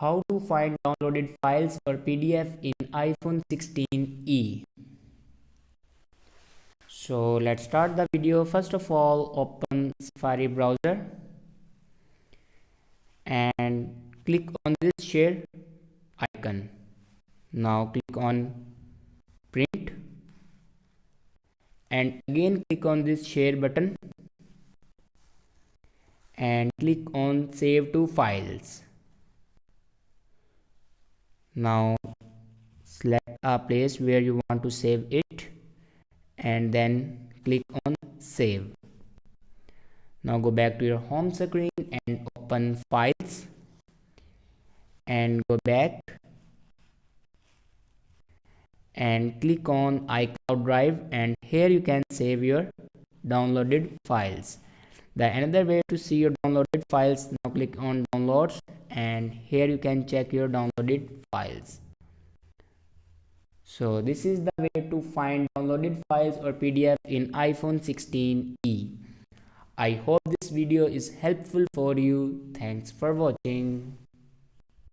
How to find downloaded files or PDF in iPhone 16e. So let's start the video. First of all, open Safari browser and click on this share icon. Now click on print and again click on this share button and click on save to files. Now select a place where you want to save it and then click on save. Now go back to your home screen and open files and go back and click on iCloud Drive, and here you can save your downloaded files. The another way to see your downloaded files, now click on downloads and here you can check your downloaded files. So this is the way to find downloaded files or PDF in iPhone 16e. I hope this video is helpful for you. Thanks for watching.